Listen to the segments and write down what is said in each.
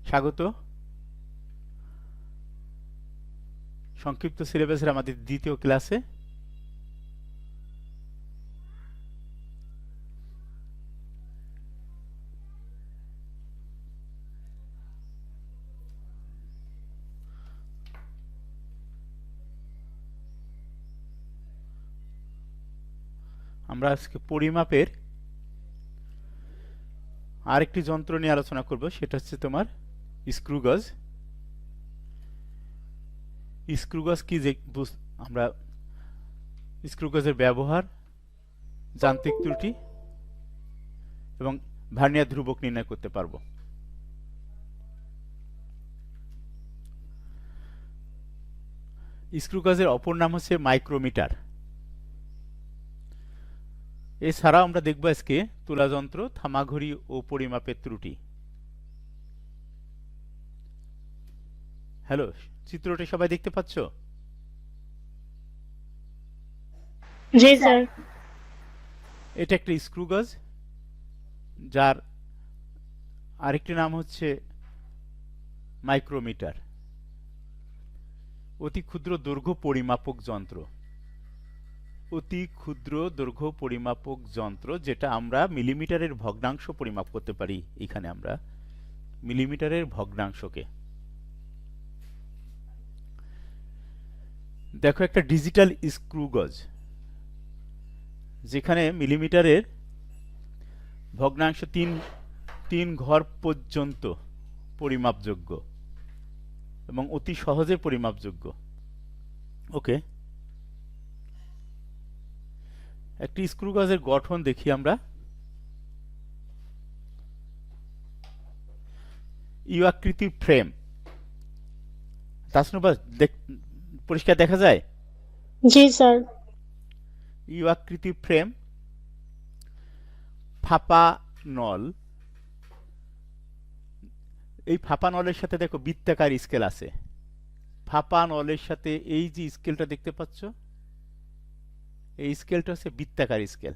স্বাগত। সংক্ষিপ্ত সিলেবাসের আমাদের দ্বিতীয় ক্লাসে। আমরা আজকে পরিমাপের আরেকটি যন্ত্র নিয়ে আলোচনা করব, সেটা হচ্ছে তোমার স্ক্রু গজ। স্ক্রু গজ কি যে আমরা স্ক্রু গজের ব্যবহার, যান্ত্রিক ত্রুটি এবং ভার্নিয়ার ধ্রুবক নির্ণয় করতে পারবো। স্ক্রু গজের অপর নাম হচ্ছে মাইক্রোমিটার। এছাড়াও আমরা দেখব আজকে তুলা যন্ত্র, থামাঘড়ি ও পরিমাপের ত্রুটি। হ্যালো, চিত্রটি সবাই দেখতে পাচ্ছ? জি স্যার। এটা একটা স্ক্রু গজ, যার আরেকটি নাম হচ্ছে মাইক্রোমিটার। অতি ক্ষুদ্র দৈর্ঘ্য পরিমাপক যন্ত্র। অতি ক্ষুদ্র দৈর্ঘ্য পরিমাপক যন্ত্র, যেটা আমরা মিলিমিটারের ভগ্নাংশ পরিমাপ করতে পারি। এখানে আমরা মিলিমিটারের ভগ্নাংশকে দেখো, একটা ডিজিটাল স্ক্রু গজ, যেখানে মিলিমিটারের ভগ্নাংশ তিন ঘর পর্যন্ত পরিমাপযোগ্য এবং অতি সহজে পরিমাপযোগ্য। ওকে, একটি স্ক্রু গজের গঠন দেখি আমরা। ইউ আকৃতির ফ্রেম। তাসনুবা, পরিষ্কার দেখা যায়? জি স্যার। ইউ আকৃতির ফ্রেম, ফাঁপা নল। এই ফাঁপা নলের সাথে দেখো বৃত্তাকার স্কেল আছে। ফাঁপা নলের সাথে এই যে স্কেলটা দেখতে পাচ্ছ, এই স্কেলটা হচ্ছে বৃত্তাকার স্কেল।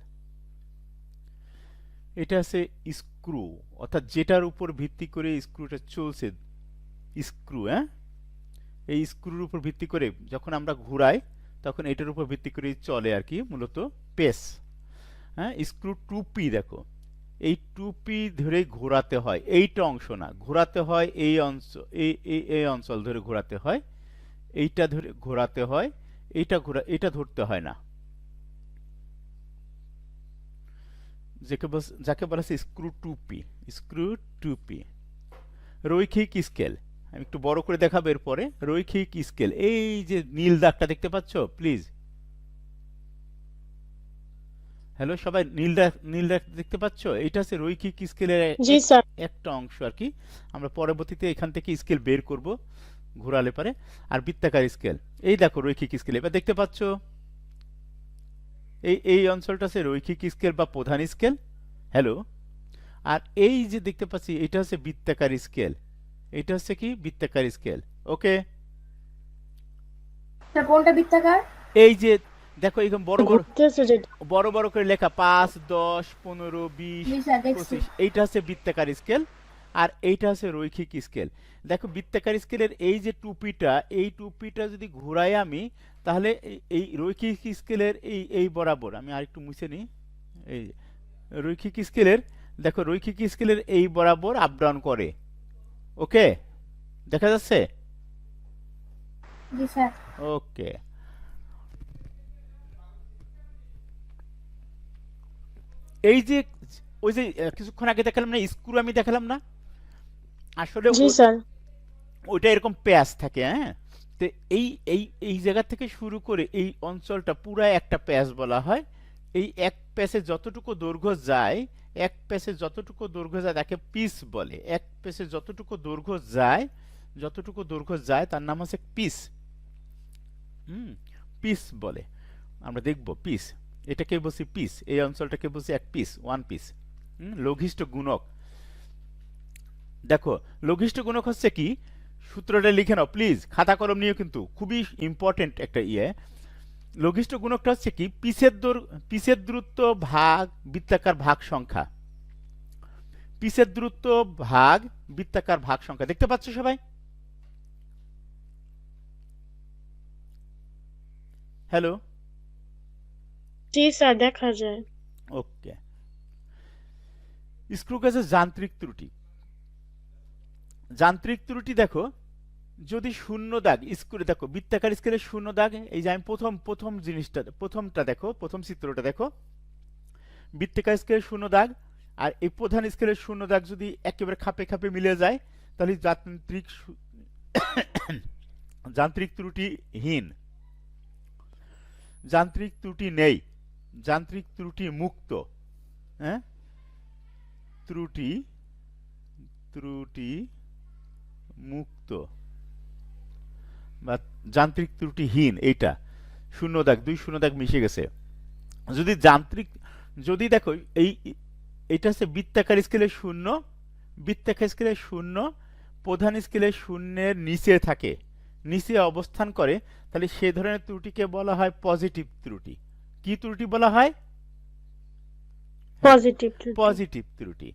এটা হচ্ছে স্ক্রু, অর্থাৎ যেটার উপর ভিত্তি করে স্ক্রুটা চলছে। স্ক্রু, এই স্ক্রুর উপর ভিত্তি করে যখন আমরা ঘুরাই, তখন এটার উপর ভিত্তি করে চলে আর কি, মূলত পেস। স্ক্রু টুপি দেখো, এই টুপি ধরে ঘোরাতে হয়, এইটা অংশ না, ঘোরাতে হয় এই অঞ্চল, এই অঞ্চল ধরে ঘোরাতে হয়, এইটা ধরে ঘোরাতে হয়, এটা ধরতে হয় না। যাকে বলা হচ্ছে স্ক্রু টুপি। স্ক্রু টুপি। রৈখিক স্কেল, আমি একটু বড় করে দেখাবো এরপরে। রৈখিক স্কেল, এই যে নীল দাগটা দেখতে পাচ্ছ প্লিজ? হ্যালো সবাই, নীল দাগ দেখতে পাচ্ছ? এটা হচ্ছে রৈখিক স্কেলের জি স্যার। একটা অংশ আর কি। আমরা পরবর্তীতে এখান থেকে স্কেল বের করব ঘোরালে পারে। আর বৃত্তাকার স্কেল, এই দেখো রৈখিক স্কেল, এবার দেখতে পাচ্ছ? এই অঞ্চলটা হচ্ছে রৈখিক স্কেল বা প্রধান স্কেল। হ্যালো, আর এই যে দেখতে পাচ্ছি, এটা হচ্ছে বৃত্তাকার স্কেল। এটা হচ্ছে কি বৃত্তাকার স্কেল। ওকে, কোনটা বৃত্তাকার? এই যে দেখো, এরকম বড় বড় ঘুরতেছে যেটা। বড় বড় করে লেখা 5, 10, 15, 20, 25, এইটা হচ্ছে বৃত্তাকার স্কেল। আর এইটা হচ্ছে রৈখিক স্কেল। দেখো বৃত্তাকার স্কেলের এই যে টুপিটা, এই টুপিটা যদি ঘুরাই আমি, তাহলে এই রৈখিক স্কেলের এই বরাবর, আমি আরেকটু মুছে নিই। এই রৈখিক স্কেলের, দেখো রৈখিক স্কেলের এই বরাবর আপ ডাউন করে। ওকে, দেখা যাচ্ছে? জি স্যার। ওকে, এই যে ওই যে কিছুক্ষণ আগে দেখালাম না স্ক্রু, আমি দেখালাম না? আসলে জি স্যার। ওইটা এরকম প্যাচ থাকে। তো এই এই এই জায়গা থেকে শুরু করে এই অঞ্চলটা পুরো একটা প্যাচ বলা হয়। এই এক প্যাচে যতটুকু দৈর্ঘ্য যায়, এক প্যাচে যতটুকু দৈর্ঘ্য যায় তাকে পিস বলে। এক প্যাচে যতটুকু দৈর্ঘ্য যায় তার নাম হচ্ছে পিস। পিস বলে, আমরা দেখব পিস। এটাকে বলছি পিস, এই অঞ্চলটাকে বলছি এক পিস, ওয়ান পিস। লঘিষ্ঠ গুণক, দেখো লঘিষ্ঠ গুণক হচ্ছে কি, সূত্রটা লিখে নাও প্লিজ, খাতা কলম নিয়ে, কিন্তু খুবই ইম্পর্টেন্ট একটা লঘিষ্ঠ গুণকটা হচ্ছে কি, পিসের দূরত্ব ভাগ বৃত্তাকার ভাগ সংখ্যা। পিচের দূরত্ব ভাগ বৃত্তাকার ভাগ সংখ্যা, দেখতে পাচ্ছ সবাই? হ্যালো, জি স্যার, দেখা যায়। ওকে। স্ক্রু গেজের যান্ত্রিক ত্রুটি, যান্ত্রিক ত্রুটি দেখো, যদি শূন্য দাগ স্ক্রু, দেখো বৃত্তাকার স্কেলে শূন্য দাগ, এই যে আমি প্রথম জিনিসটা, প্রথমটা দেখো, প্রথম চিত্রটা দেখো, বৃত্তাকার স্কেলে শূন্য দাগ আর এই প্রধান স্কেলের শূন্য দাগ যদি একেবারে খাপে খাপে মিলে যায়, তাহলে যান্ত্রিক ত্রুটিহীন, যান্ত্রিক ত্রুটি নেই, যান্ত্রিক ত্রুটি মুক্ত, হ্যাঁ, ত্রুটি মুক্ত বা যান্ত্রিক ত্রুটিহীন, এইটা শূন্য দাগ, দুই শূন্য দাগ মিশে গেছে। যদি যান্ত্রিক, যদি দেখো এইটা হচ্ছে বৃত্তাকার স্কেলে শূন্য, বৃত্তাকার স্কেলে শূন্য প্রধান স্কেলে শূন্যের নিচে থাকে, নিচে অবস্থান করে, তাহলে সে ধরনের ত্রুটিকে বলা হয় পজিটিভ ত্রুটি। কি ত্রুটি বলা হয়? পজিটিভ। পজিটিভ ত্রুটি।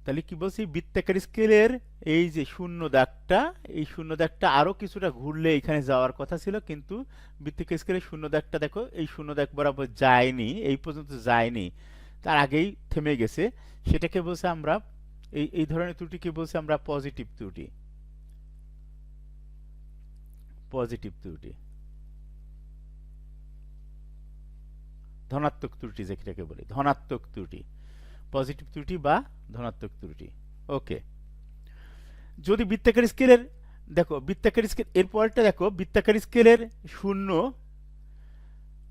তাহলে কি বলছি, বৃত্তাকার স্কেলের এই যে শূন্য দাগটা, এই শূন্য দাগটা আরো কিছুটা ঘুরলে এখানে যাওয়ার কথা ছিল, কিন্তু বৃত্তাকার স্কেলের শূন্য দাগটা দেখো এই শূন্য দাগ বরাবর যায়নি, এই পর্যন্ত যায়নি, তার আগেই থেমে গেছে, সেটাকে বলছে আমরা, এই ধরনের ত্রুটিকে বলছে আমরা পজিটিভ ত্রুটি, পজিটিভ ত্রুটি। ধনাত্মক ত্রুটি যেটাকে বলি, ধনাত্মক ত্রুটি, পজিটিভ ত্রুটি বা ধনাত্মক ত্রুটি। ওকে। যদি বৃত্তাকার স্কেলের, দেখো বৃত্তাকার স্কেল এর পরেরটা দেখো, বৃত্তাকার স্কেলের শূন্য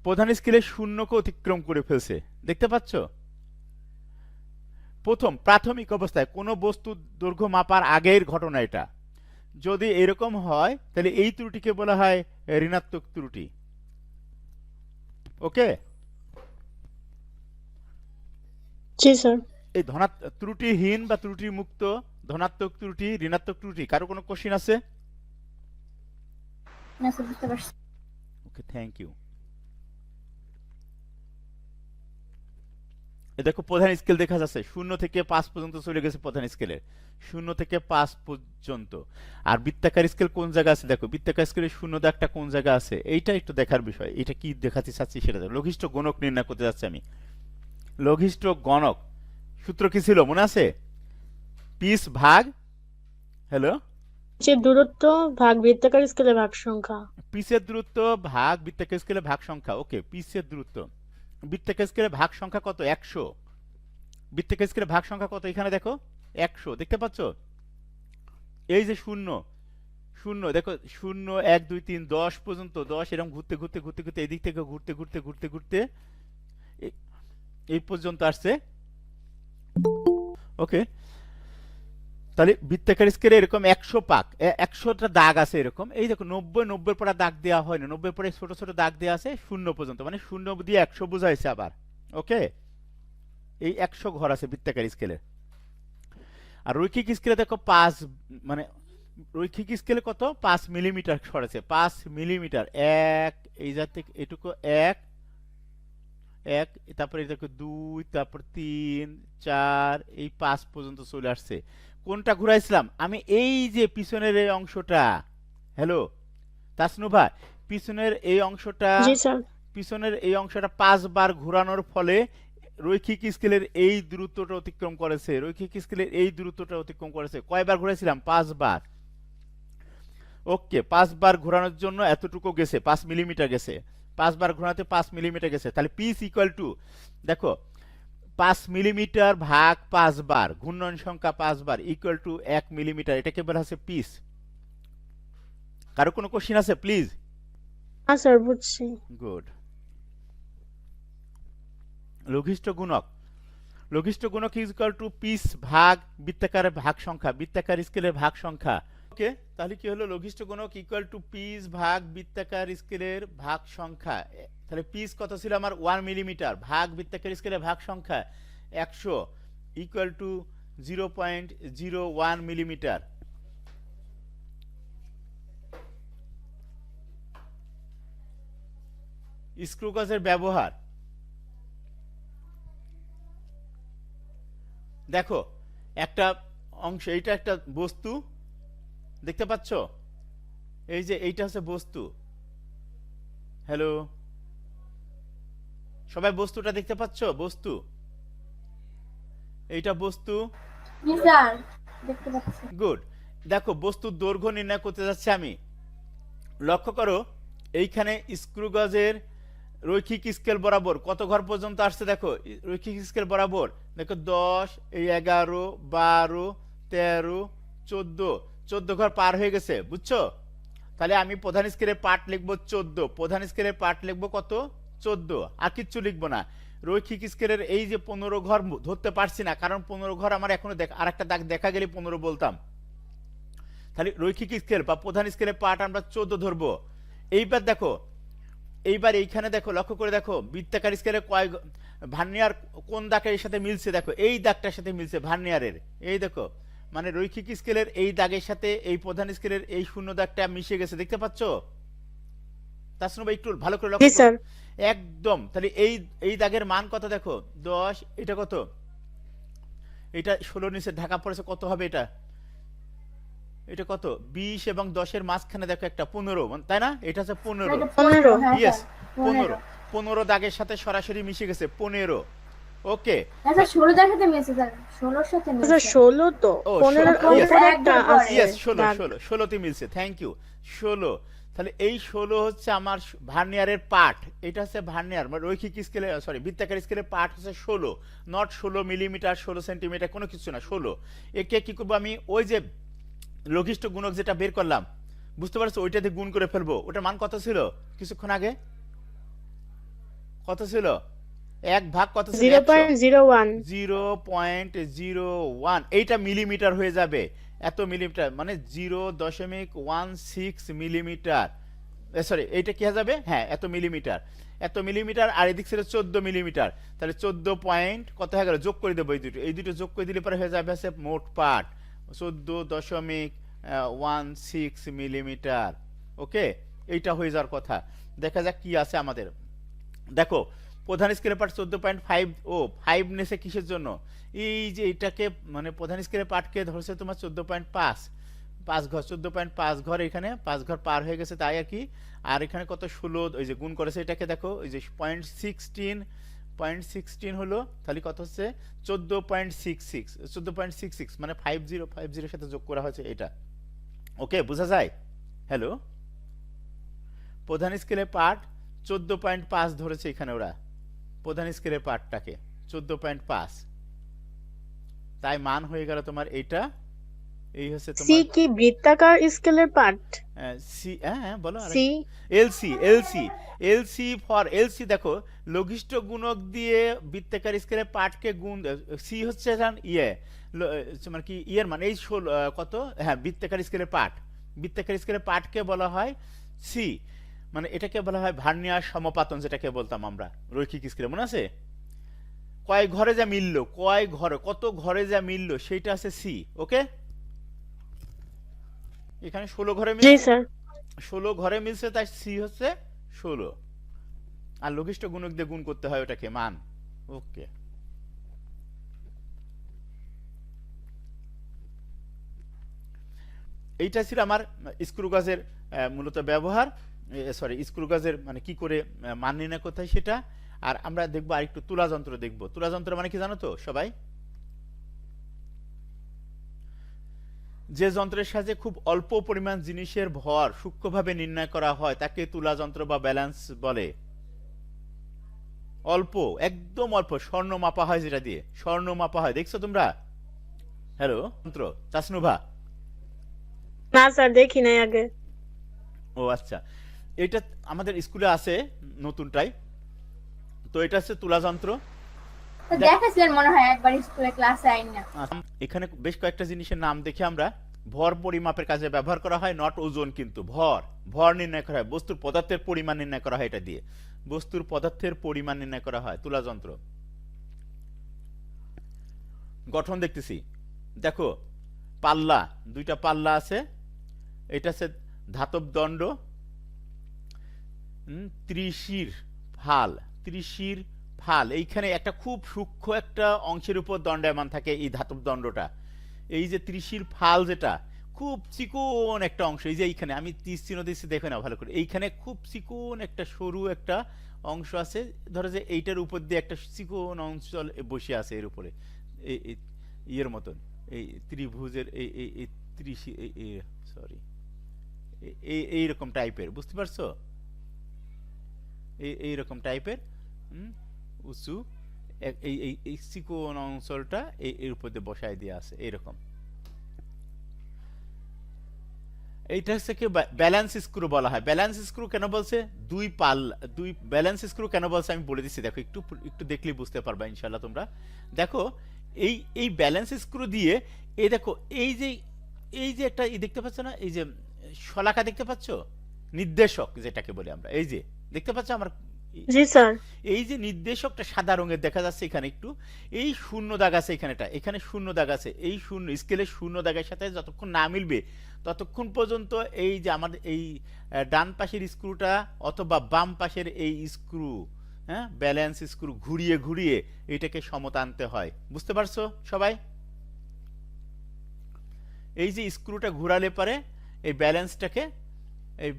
প্রধান স্কেলের শূন্যকে অতিক্রম করে ফেলছে, দেখতে পাচ্ছ? প্রাথমিক অবস্থায় কোনো বস্তু দৈর্ঘ্য মাপার আগের ঘটনা এটা, যদি এরকম হয় তাহলে এই ত্রুটিকে বলা হয় ঋণাত্মক ত্রুটি। ওকে। জি স্যার। এই ত্রুটিহীন বা ত্রুটি মুক্ত, ধনাত্মক ত্রুটি, ঋণাত্মক ত্রুটি, কারো কোনো কোশ্চিন আছে? না স্যার, বুঝতে পারছি। ওকে, থ্যাংক ইউ। দেখো প্রধান স্কেল দেখা যাচ্ছে, 0 থেকে 5 পর্যন্ত চলে গেছে প্রধান স্কেলের, 0 থেকে 5 পর্যন্ত। আর বৃত্তাকার স্কেল কোন জায়গা আছে, দেখো বৃত্তাকার স্কেলের শূন্য দাগটা কোন জায়গা আছে, এইটা একটু দেখার বিষয়। এটা কি দেখাতে চাচ্ছি সেটা দেখো, লঘিষ্ঠ গণক নির্ণয় করতে যাচ্ছি আমি। লঘিষ্ঠ গণক সূত্র কি ছিল মনে আছে? পিস ভাগ, হ্যালো, পিচের দূরত্ব ভাগ বৃত্তাকার স্কেলে ভাগ সংখ্যা। পিচের দূরত্ব ভাগ বৃত্তাকার স্কেলে ভাগ সংখ্যা। ওকে, পিচের দূরত্ব, বৃত্তাকার স্কেলে ভাগ সংখ্যা কত? 100। বৃত্তাকার স্কেলে ভাগ সংখ্যা কত? এখানে দেখো 100, দেখতে পাচ্ছ? এই যে শূন্য, শূন্য দেখো, 0 1 2 3 10 পর্যন্ত, 10 এরকম ঘুরতে ঘুরতে ঘুরতে ঘুরতে এদিক থেকে ঘুরতে ঘুরতে ঘুরতে ঘুরতে এই পর্যন্ত আসছে। ওকে, তাহলে বৃত্তাকার স্কেলে এরকম 100 পাক, 100টা দাগ আছে এরকম, এই দেখো 90 পরে দাগ দেওয়া হয় না, 90 পরে ছোট ছোট দাগ দেওয়া আছে 0 পর্যন্ত, মানে 0 দিয়ে 100 বোঝাইছে আবার। ওকে, এই 100 ঘর আছে বৃত্তাকার স্কেলে। আর রৈখিক স্কেলে দেখো 5, মানে রৈখিক স্কেলে কত? 5 মিলিমিটার সরেছে, 5 মিলিমিটার, এক এই জাত থেকে এটুকু, এক, তারপরে দেখো 2, তারপর 3 4, এই 5 পর্যন্ত চলে আসছে। কোনটা ঘুরাইছিলাম আমি? এই যে পিছনের এই অংশটা, হ্যালো তাসনুভা, পিছনের এই অংশটা, জি স্যার। পিছনের এই অংশটা 5 বার ঘোরানোর ফলে রৈখিক স্কেলের এই দূরত্বটা অতিক্রম করেছে, রৈখিক স্কেলের এই দূরত্বটা অতিক্রম করেছে। কয়বার ঘুরাইছিলাম? 5 বার। ওকে, 5 বার ঘোরানোর জন্য এতটুকু গেছে, 5 মিলিমিটার গেছে, 5 বার ঘোরাতে 5 মিলিমিটার গেছে। তাহলে পিস ইকুয়াল টু, দেখো 5 মিলিমিটার ভাগ 5 বার, ঘূর্ণন সংখ্যা 5 বার, ইকুয়াল টু 1 মিলিমিটার, এটাকে বলা হচ্ছে পিস। কারো কোনো কোশ্চিন আছে প্লিজ? হ্যাঁ স্যার, বুঝছি। গুড। লঘিষ্ঠ গুণক, লঘিষ্ঠ গুণক ইজ ইকুয়াল টু পিস ভাগ বৃত্তাকারের ভাগ সংখ্যা, বৃত্তাকার স্কেলের ভাগ সংখ্যা। ওকে, তাহলে কি হলো? লঘিষ্ঠ গুণক ইকুয়াল টু পিস ভাগ বৃত্তাকার স্কেলের ভাগ সংখ্যা। তাহলে পিস কত ছিল আমার? 1 মিলিমিটার, ভাগ বৃত্তাকার স্কেলের ভাগ সংখ্যা 100, ইকুয়াল টু 0.01 মিলিমিটার। স্ক্রু গজের ব্যবহার দেখো, একটা অংশ, এইটা একটা বস্তু, দেখতে পাচ্ছ? এই যে এইটা হচ্ছে বস্তু। হ্যালো, সবাই বস্তুটা দেখতে পাচ্ছ? বস্তু, এইটা বস্তু। জি স্যার, দেখতে পাচ্ছি। গুড। দেখো বস্তুর দৈর্ঘ্য নির্ণয় করতে যাচ্ছি আমি। লক্ষ্য করো এইখানে স্ক্রু গজের রৈখিক স্কেল বরাবর কত ঘর পর্যন্ত আসছে দেখো, রৈখিক স্কেল বরাবর দেখো 10, এই 11, 12, 13, 14, 14 ঘর পার হয়ে গেছে, বুঝছো? তাহলে আমি প্রধান স্কেলের পার্ট লিখবো 14, প্রধান স্কেলের পার্ট লিখবো কত? 14, আর কিচ্ছু লিখবো না। রৈখিক স্কেলের এই যে 15 ঘর ধরতে পারছি না, কারণ 15 ঘর আমার এখনো আর একটা দাগ দেখা গেলে 15 বলতাম। তাহলে রৈখিক স্কেল বা প্রধান স্কেলের পার্ট আমরা 14 ধরবো। এইবার দেখো, এইবার এইখানে দেখো, লক্ষ্য করে দেখো বৃত্তাকার স্কেলে কয় ভার্নিয়ার কোন দাগের সাথে মিলছে, দেখো এই দাগটার সাথে মিলছে ভার্নিয়ারের। এই দেখো, মানে রৈখিক স্কেলের এই দাগের সাথে এই প্রধান স্কেলের এই শূন্য দাগটা মিশে গেছে, দেখতে পাচ্ছ? তাসনুবা একটু ভালো করে জি লক্ষ্য করো। স্যার। একদম। তাহলে এই এই দাগের মান কত দেখো, 10, এটা কত? এটা 16 নিচে ঢাকা পড়েছে, কত হবে এটা? এটা কত? 20 এবং 10-এর মাঝখানে দেখো একটা 15, তাই না? এটা হচ্ছে 15। এটা 15 হ্যাঁ ইয়েস, স্যার, 15। 15 দাগের সাথে সরাসরি মিশে গেছে 15। ওকে। আচ্ছা 16 দেখাতে মিলছে স্যার, 16 সাথে স্যার মিলছে। 16 তো, ও 15 16, ইয়েস উপরে একটা একদম পরে। আছে ইয়েস, 16 দাগ। 16 16তে মিলছে, থ্যাংক ইউ। 16। তাহলে এই 16 হচ্ছে আমার ভার্নিয়ারের পার্ট। এটা হচ্ছে ভার্নিয়ার মানে রৈখিক স্কেলে, সরি বৃত্তাকার স্কেলের পার্ট হচ্ছে 16, নট 16 মিলিমিটার, 16 সেন্টিমিটার, কোনো কিছু না, 16। একে কি করবো আমি, ওই যে লঘিষ্ঠ গুণক যেটা বের করলাম, বুঝতে পারছো? ওইটাতে গুণ করে ফেলবো। ওটার মান কত ছিল কিছুক্ষণ আগে? কত ছিল? 1 ভাগ কত ছিল? 100। 0.01। 0.01, এইটা মিলিমিটার হয়ে যাবে। এত মিলিমিটার মানে 0.16 মিলিমিটার। সরি, এইটা কি হয়ে যাবে? হ্যাঁ, এত মিলিমিটার, এত মিলিমিটার। আর এদিক ছিল 14 মিলিমিটার। তাহলে 14 পয়েন্ট কত হয়ে গেল? যোগ করে দেবো এই দুটো, এই দুটো যোগ করে দিলে পরে হয়ে যাবে হচ্ছে মোট পার্ট 14.16 মিলিমিটার। ওকে, এইটা হয়ে যাওয়ার কথা। দেখা যাক কি আছে আমাদের। দেখো প্রধান স্কেলের পার্ট 14.5, ও 5 নেছে কিসের জন্য? এই যে এটাকে মানে প্রধান স্কেলের পার্টকে ধরছে তোমার 14.5, 5 ঘর, 14.5 ঘর, এখানে 5 ঘর পার হয়ে গেছে, তাই আর কি। আর এখানে কত? 16, ওই যে গুণ করেছে এটাকে, দেখো ওই যে 0.16 হলো, তাহলে কত হচ্ছে? 14.66 মানে 50 সাথে যোগ করা হয়েছে এটা। ওকে, বোঝা যায়? হ্যালো, প্রধান স্কেলের পার্ট 14.5 ধরেছে এখানে ওরা, প্রধান স্কেলের পার্টটাকে 14.5, তাই মান হয়ে গেল তোমার এইটা। এই হচ্ছে সি তোমার কি বৃত্তাকার স্কেলের পার্ট? সি। হ্যাঁ বলো। C. LC, LC, LC for LC. দেখো লঘিষ্ঠ গুণক দিয়ে বৃত্তাকার স্কেলের পার্টকে গুণ, সি হচ্ছে মানে কি ইয়ের মানে এই 16 কত? হ্যাঁ, বৃত্তাকার স্কেলের পার্ট, বৃত্তাকার স্কেলের পার্টকে বলা হয় সি, মানে এটাকে বলা হয় ভার্নিয়ার সমপাতন, যেটাকে বলতাম আমরা রৈখিক স্কেলে, মনে আছে? কয় ঘরে যা মিললো, কয় ঘরে, কত ঘরে যা মিললো, সেইটা আছে সি। ওকে, এখানে 16 ঘরে জি মিলছে, স্যার। 16 ঘরে মিলছে, তাই সি হচ্ছে 16। আর লঘিষ্ঠ গুণক দিয়ে গুণ করতে হয় ওটাকে মান। ওকে, এইটা ছিল আমার স্ক্রু গাজের মূলত ব্যবহার, সরি স্ক্রু গাজের মানে কি করে মান নির্ণয় করতে হয় সেটা। আর আমরা দেখবো আরেকটু তুলা যন্ত্র দেখবো। তুলা যন্ত্র মানে কি জানো তো সবাই? যে যন্ত্রের সাহায্যে খুব অল্প পরিমাণ জিনিসের ভর সূক্ষ্মভাবে নির্ণয় করা হয় তাকে তুলা যন্ত্র বা ব্যালেন্স বলে। অল্প, একদম অল্প, স্বর্ণ মাপা হয় যেটা দিয়ে, স্বর্ণ মাপা হয়, দেখছো তোমরা? হ্যালো যন্ত্র, তাসনুভা? না স্যার, দেখি নাই আগে। ও আচ্ছা, এটা আমাদের স্কুলে আছে নতুনটাই, তো এটা হচ্ছে তুলা যন্ত্র। তো দেখাছিলেন মনে হয় একবার স্কুলে ক্লাসে আইন না। এখানে বেশ কয়েকটা জিনিসের নাম দেখে আমরা, ভর পরিমাপের কাজে ব্যবহার করা হয়, নট ওজন, কিন্তু ভর, ভর নির্ণয় করা হয়, বস্তুর পদার্থের পরিমাণ নির্ণয় করা হয় এটা দিয়ে, বস্তুর পদার্থের পরিমাণ নির্ণয় করা হয় তুলা যন্ত্র। গঠন দেখতেছি, দেখো পাল্লা, দুইটা পাল্লা আছে, এটা হচ্ছে ধাতব দণ্ড, ত্রিশির ফাল, ত্রিশির ফাল, এইখানে একটা খুব সূক্ষ্ম একটা অংশের উপর দণ্ডায়মান থাকে এই ধাতব দণ্ডটা। এই যে ত্রিশির ফাল যেটা খুব চিকন একটা অংশ, এই যে এইখানে আমি তীর চিহ্ন দিচ্ছি দেখে নাও ভালো করে, এইখানে খুব চিকন একটা সরু একটা অংশ আছে, ধরো যে এইটার উপর দিয়ে একটা চিকন অঞ্চল বসে আছে এর উপরে, এই ইয়ের মতন, এই ত্রিভুজের এই এই এই ত্রিশি সরি এইরকম টাইপের, বুঝতে পারছো? এইরকম টাইপের উঁচু এই এই এই চিকন অঞ্চলটা এর উপর দিয়ে বসায় দিয়ে আছে এইরকম। এইটা হচ্ছে কি ব্যালেন্স স্ক্রু বলা হয়। ব্যালেন্স স্ক্রু কেন বলছে? দুই ব্যালেন্স স্ক্রু কেন বলছে আমি বলে দিচ্ছি, দেখো একটু একটু দেখলেই বুঝতে পারবা ইনশাআল্লাহ তোমরা। দেখো এই ব্যালেন্স স্ক্রু দিয়ে এই দেখো এই যে একটা দেখতে পাচ্ছ না, এই যে শলাকা দেখতে পাচ্ছ, নির্দেশক যেটাকে বলি আমরা, এই যে দেখতে পাচ্ছ আমার, জি স্যার। এই যে নির্দেশকটা সাদা রঙের দেখা যাচ্ছে এখানে একটু, এই শূন্য দাগ আছে এখানেটা, এখানে শূন্য দাগ আছে, এই শূন্য স্কেলের শূন্য দাগের সাথে যতক্ষণ না মিলবে ততক্ষণ পর্যন্ত এই যে আমাদের এই ডান পাশের স্ক্রুটা অথবা বাম পাশের এই স্ক্রু, হ্যাঁ ব্যালেন্স স্ক্রু ঘুরিয়ে ঘুরিয়ে এটাকে সমতা আনতে হয়, বুঝতে পারছো সবাই? এই যে স্ক্রুটা ঘুরালে পরে এই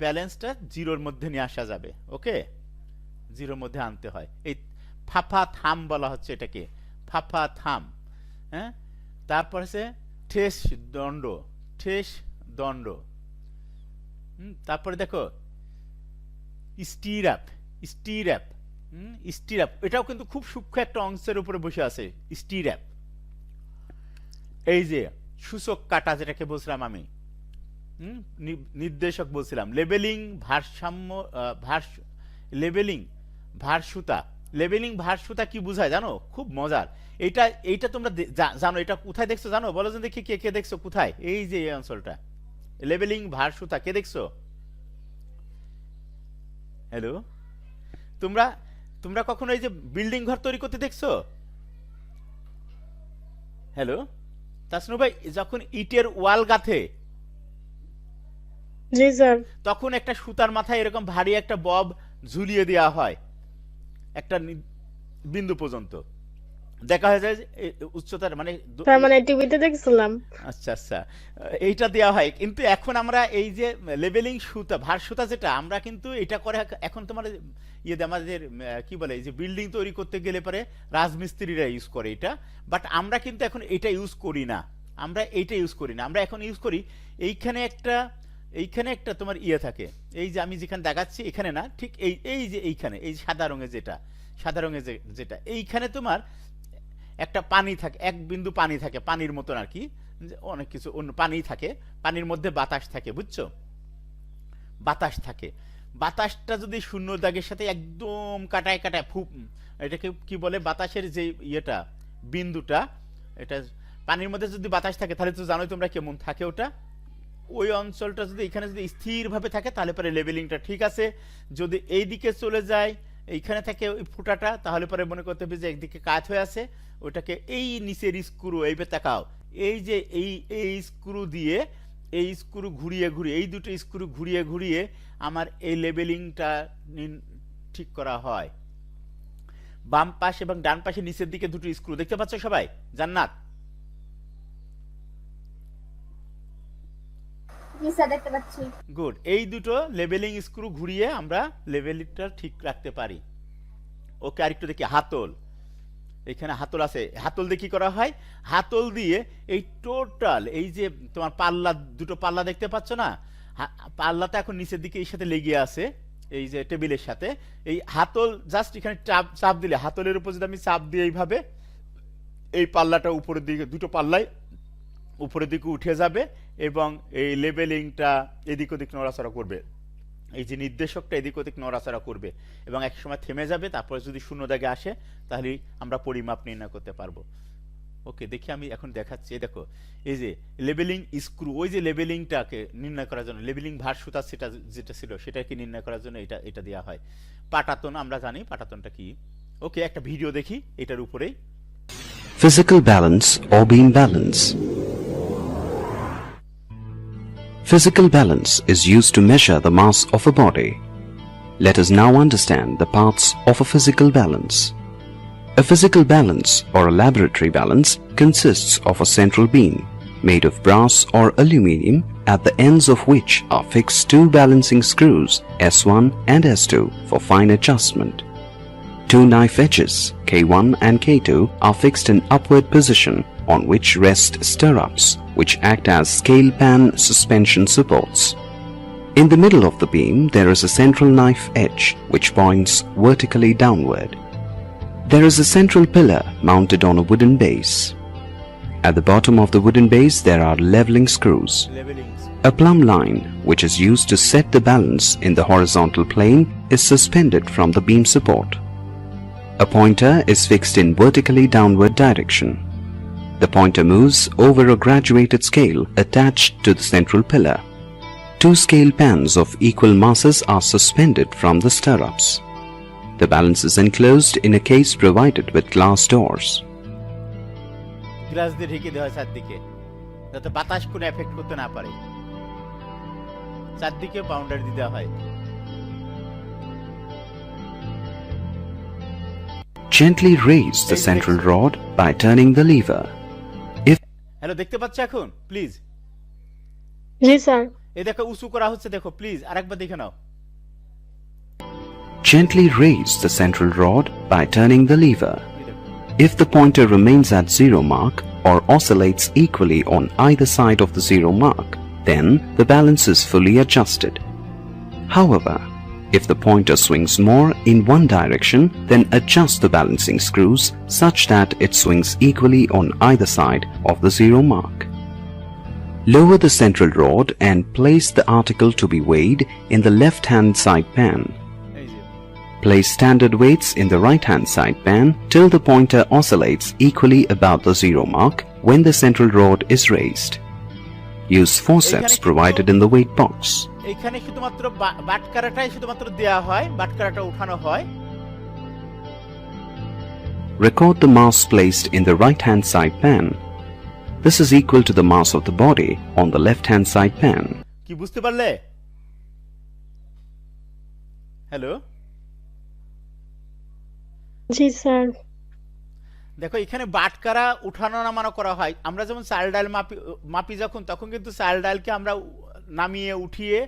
ব্যালেন্সটা জিরোর মধ্যে নিয়ে আসা যাবে, ওকে, জিরোর মধ্যে আনতে হয়। এই ফাফা থাম বলা হচ্ছে এটাকে, ফাফা থাম, হ্যাঁ। তারপর আছে ঠেস দণ্ড, তারপরে দেখো স্টিরাপ, এটাও কিন্তু খুব সূক্ষ্ম একটা অংশের উপরে বসে আছে স্টিরাপ। এই যে সূচক কাটা যেটাকে বলছিলাম আমি, নির্দেশক বলছিলাম, লেবেলিং ভারসুতা কি বোঝায় জানো? খুব মজার। এইটা তোমরা জানো, এটা কোথায় দেখছো জানো? বলো যে দেখি কে দেখছো কোথায়? এই যে এই অঞ্চলটা লেবেলিং ভারসুতা, কে দেখছো? হ্যালো, তোমরা কখনো এই যে বিল্ডিং ঘর তৈরি করতে দেখছো? হ্যালো তাসনু ভাই, যখন ইটের ওয়াল গাঁথে জি স্যার। তখন একটা সুতার মাথায় এরকম ভারী একটা বব ঝুলিয়ে দেওয়া হয় একটা বিন্দু পর্যন্ত, দেখা হয়ে যায় উচ্চতার, মানে তার মানে টিভিতে দেখছিলাম। আচ্ছা এইটা দেওয়া হয়। কিন্তু এখন আমরা এই যে লেবেলিং সুতা, ভার সুতা যেটা আমরা কিন্তু এটা করে এখন তোমার আমাদের কি বলে, এই যে বিল্ডিং তৈরি করতে গেলে পরে রাজমিস্ত্রিরা ইউজ করে এটা, বাট আমরা কিন্তু এখন এটা ইউজ করি না, আমরা এখন ইউজ করি এইখানে একটা তোমার থাকে, এই যে আমি যেখানে দেখাচ্ছি এখানে না, ঠিক এই যে এইখানে এই সাদা রঙের যেটা এইখানে তোমার একটা পানি থাকে, এক বিন্দু পানি থাকে, পানির মতন আর কি, অনেক কিছু অন্য পানি থাকে, পানির মধ্যে বাতাস থাকে, বুঝছো? বাতাস থাকে, বাতাসটা যদি শূন্য দাগের সাথে একদম কাটায় এটাকে কি বলে, বাতাসের যে বিন্দুটা, এটা পানির মধ্যে যদি বাতাস থাকে তাহলে তো জানোই তোমরা কেমন থাকে ওটা। ওই অঞ্চলটা যদি এখানে যদি স্থিরভাবে থাকে তাহলে পরে লেভেলিংটা ঠিক আছে। যদি এই দিকে চলে যায়, এইখানে থাকে ওই ফুটাটা, তাহলে পরে মনে করতে হবে যে একদিকে কাত হয়ে আছে, ওটাকে এই নিচের স্ক্রু, এইবে তাকাও, এই যে এই স্ক্রু দিয়ে এই স্ক্রু ঘুরিয়ে এই দুটো স্ক্রু ঘুরিয়ে আমার এই লেভেলিংটা ঠিক করা হয়। বাম পাশ এবং ডান পাশে নিচের দিকে দুটো স্ক্রু দেখতে পাচ্ছ সবাই? জান্নাত, দেখতে পাচ্ছি। গুড। এই দুটো লেভেলিং স্ক্রু ঘুরিয়ে আমরা লেভেলটা ঠিক রাখতে পারি। ওকে, আরেকটু দেখি হাতল, এখানে হাতল আছে, হাতল দিয়ে কি করা হয়? হাতল দিয়ে এই টোটাল এই যে তোমার দুটো পাল্লা দেখতে পাচ্ছ না, পাল্লাটা এখন নিচের দিকে এই সাথে লেগে আছে এই যে টেবিলের সাথে, এই হাতল জাস্ট এখানে চাপ দিলে, হাতলের উপর যদি আমি চাপ দিই এইভাবে, এই পাল্লাটা উপরের দিকে, দুটো পাল্লাই উপরের দিকে উঠে যাবে এবং এই লেবেলিংটা এদিক ওদিক নড়াচড়া করবে, এই যে নির্দেশকটা এদিক ওদিক নড়াচড়া করবে এবং এক সময় থেমে যাবে, তারপরে যদি শূন্য দাগে আসে তাহলে আমরা পরিমাপ নির্ণয় করতে পারবো। ওকে, দেখি আমি এখন দেখাচ্ছি। দেখো এই যে লেবেলিং স্ক্রু, ওই যে লেবেলিংটাকে নির্ণয় করার জন্য, লেবেলিং ভার সুতা যেটা ছিল সেটাকে নির্ণয় করার জন্য এটা দেওয়া হয়। পাটাতন আমরা জানি পাটাতনটা কি। ওকে, একটা ভিডিও দেখি এটার উপরেই। Physical balance or beam balance. Physical balance is used to measure the mass of a body. Let us now understand the parts of a physical balance. A physical balance or a laboratory balance consists of a central beam made of brass or aluminium at the ends of which are fixed two balancing screws S1 and S2 for fine adjustment. Two knife edges K1 and K2 are fixed in upward position on which rest stirrups which act as scale pan suspension supports. In the middle of the beam there is a central knife edge which points vertically downward. There is a central pillar mounted on a wooden base. At the bottom of the wooden base there are leveling screws. levelings. A plumb line, which is used to set the balance in the horizontal plane, is suspended from the beam support. A pointer is fixed in vertically downward direction. The pointer moves over a graduated scale attached to the central pillar. Two scale pans of equal masses are suspended from the stirrups. The balance is enclosed in a case provided with glass doors. Glass দিয়ে ঢেকে দেওয়া হয় চারদিকে যাতে বাতাস কোনো effect করতে না পারে চারদিকে বাউন্ডারি দিয়ে দেওয়া হয় Gently raise the central rod by turning the lever. Hello দেখতে পাচ্ছ এখন প্লিজ জি স্যার। এই দেখো উঁচু করা হচ্ছে দেখো প্লিজ আরেকবার দেখে নাও Gently raise the central rod by turning the lever. এই দেখো If the pointer remains at zero mark or oscillates equally on either side of the zero mark, then the balance is fully adjusted. However, if the pointer swings more in one direction, then adjust the balancing screws such that it swings equally on either side of the zero mark. Lower the central rod and place the article to be weighed in the left-hand side pan. এই যে Place standard weights in the right-hand side pan till the pointer oscillates equally about the zero mark when the central rod is raised. Use forceps provided in the weight box. এইখানে শুধুমাত্র বাটকারাটাই শুধুমাত্র দেয়া হয় বাটকারাটা উঠানো হয় Record the mass placed in the right-hand side pan. This is equal to the mass of the body on the left-hand side pan. কি বুঝতে পারলে হ্যালো জি স্যার। দেখো এখানে বাটকারা উঠানো নামানো করা হয় আমরা যেমন চাল ডাল মাপি যখন তখন কিন্তু চাল ডালকে আমরা নামিয়ে উঠিয়ে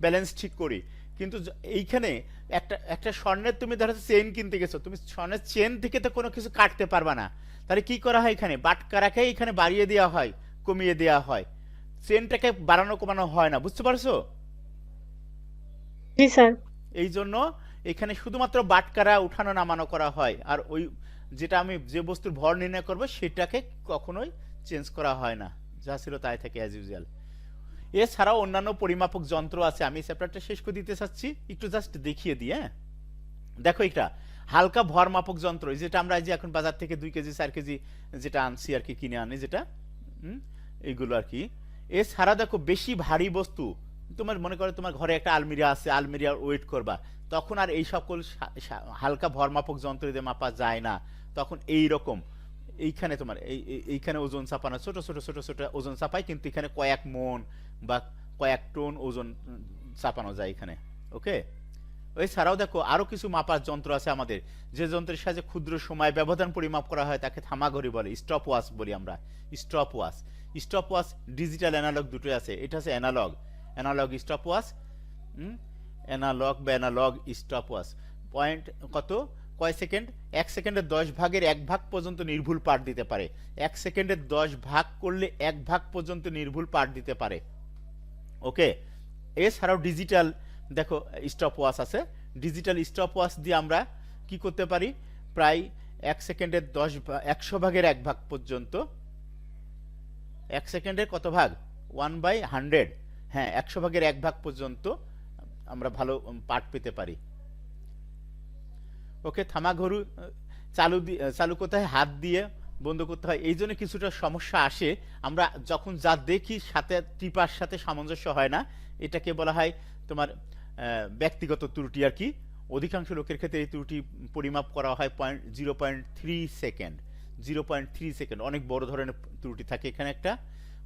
ব্যালেন্স ঠিক করি কিন্তু এইখানে একটা একটা স্বর্ণের তুমি ধরো চেন কিনতে গেছো তুমি স্বর্ণের চেন থেকে তো কোনো কিছু কাটতে পারবা না তাহলে কি করা হয় এখানে বাটকারাকে এখানে বাড়িয়ে দেওয়া হয় কমিয়ে দেওয়া হয় চেনটাকে বাড়ানো কমানো হয় না বুঝতে পারছো জি স্যার। এই জন্য এখানে শুধুমাত্র বাটকারা উঠানো নামানো করা হয় আর ওই যেটা আমি যে বস্তুর ভর নির্ণয় করব সেটাকে কখনোই চেঞ্জ করা হয় না যা ছিল তাই থাকে অ্যাজ ইউজুয়াল এছাড়াও অন্যান্য পরিমাপক যন্ত্র আছে আমি চ্যাপ্টারটা শেষ করে দিতে চাচ্ছি একটু জাস্ট দেখিয়ে দিই হ্যাঁ দেখো এটা হালকা ভর মাপক যন্ত্র যেটা আমরা এই যে এখন বাজার থেকে 2 কেজি 4 কেজি যেটা আনছি আর কি কিনে আনি যেটা এইগুলো আর কি এছাড়া দেখো বেশি ভারী বস্তু তোমার মনে করো তোমার ঘরে একটা আলমিরা আছে আলমিরার ওয়েট করবা তখন আর এই সকল হালকা ভরমাপক যন্ত্র দিয়ে মাপা যায় না তখন এই রকম এইখানে তোমার এইখানে ওজন চাপানো ছোট ছোট ছোট ছোট ওজন চাপাই কিন্তু এখানে কয়েক মন বা কয়েক টন ওজন চাপানো যায় এখানে ওকে এছাড়াও দেখো আরো কিছু মাপার যন্ত্র আছে আমাদের যে যন্ত্রের সাহায্যে ক্ষুদ্র সময় ব্যবধান পরিমাপ করা হয় তাকে থামাঘড়ি বলে স্টপ ওয়াচ বলি আমরা স্টপ ওয়াচ ডিজিটাল অ্যানালগ দুটোই আছে এটা আছে analogue stopwatch analogue stopwatch point কত কয় সেকেন্ড 1 সেকেন্ডের 10 ভাগের 1 ভাগ পর্যন্ত নির্ভুল পাঠ দিতে পারে 1 সেকেন্ডের 10 ভাগ করলে 1 ভাগ পর্যন্ত নির্ভুল পাঠ দিতে পারে ওকে এছাড়াও ডিজিটাল দেখো স্টপ ওয়াচ আছে ডিজিটাল স্টপ ওয়াচ দিয়ে আমরা কি করতে পারি প্রায় 1 সেকেন্ডের 100 ভাগের 1 ভাগ পর্যন্ত 1 সেকেন্ডের কত ভাগ 1/100 হ্যাঁ 100 ভাগের 1 ভাগ পর্যন্ত আমরা ভালো পাঠ পেতে পারি ওকে থামাঘড়ি চালু করতে হয় হাত দিয়ে বন্ধ করতে হয় এই জন্য কিছুটা সমস্যা আসে আমরা যখন যা দেখি সাথে টিপার সাথে সামঞ্জস্য হয় না এটাকে বলা হয় তোমার ব্যক্তিগত ত্রুটি আর কি অধিকাংশ লোকের ক্ষেত্রে এই ত্রুটি পরিমাপ করা হয় 0.3 সেকেন্ড অনেক বড় ধরনের ত্রুটি থাকে এখানে একটা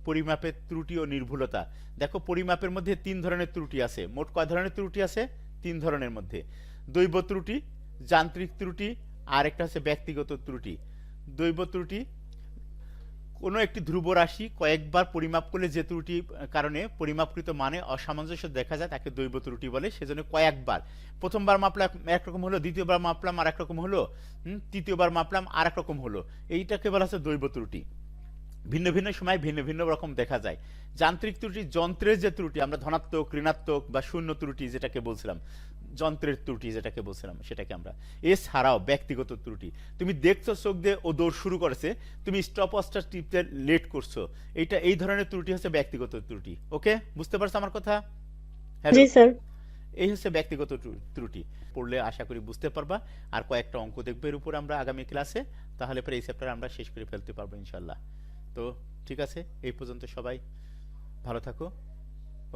পরিমাপের ত্রুটি ও নির্ভুলতা দেখো পরিমাপের মধ্যে 3 ধরনের ত্রুটি আছে মোট কয় ধরনের ত্রুটি আছে 3 ধরনের মধ্যে দৈব ত্রুটি যান্ত্রিক ত্রুটি আর একটা হচ্ছে ব্যক্তিগত ত্রুটি। দৈব ত্রুটি কোনো একটি ধ্রুব রাশি কয়েকবার পরিমাপ করলে যে ত্রুটি কারণে পরিমাপকৃত মানে অসামঞ্জস্য দেখা যায় তাকে দৈব ত্রুটি বলে। সেজন্য কয়েকবার, প্রথমবার মাপলাম একরকম হলো, দ্বিতীয়বার মাপলাম আর একরকম হলো, তৃতীয়বার মাপলাম আর একরকম হলো, এইটাকে বলা হচ্ছে দৈব ত্রুটি। ভিন্ন ভিন্ন সময় ভিন্ন ভিন্ন রকম দেখা যায়। যান্ত্রিক ত্রুটি, যন্ত্রের যে ত্রুটি, আমরা ধনাত্মক, ঋণাত্মক বা শূন্য ত্রুটি যেটাকে বলছিলাম, যন্ত্রের ত্রুটি যেটাকে বলছিলাম সেটাকে আমরা। এছাড়াও ব্যক্তিগত ত্রুটি, তুমি দেখছো চোখ দিয়ে ও দৌড় শুরু করেছে, তুমি স্টপ ওয়াচটা টিপতে লেট করছো, এইটা এই ধরনের ত্রুটি হচ্ছে ব্যক্তিগত ত্রুটি। ওকে, বুঝতে পারছো আমার কথা? হ্যালো, জি স্যার। এই হচ্ছে ব্যক্তিগত ত্রুটি। পড়লে আশা করি বুঝতে পারবা। আর কয়েকটা অঙ্ক দেখবো এর উপর আমরা আগামী ক্লাসে, তাহলে পরে এই চ্যাপ্টার আমরা শেষ করে ফেলতে পারবো ইনশাল্লাহ। তো ঠিক আছে, এই পর্যন্ত সবাই ভালো থাকো।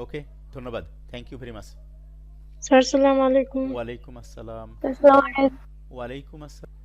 ওকে, ধন্যবাদ, thank you very much. Sir আসসালামু আলাইকুম। ওয়ালাইকুম আসসালাম। আসসালামু আলাইকুম। ওয়ালাইকুম আসসালাম।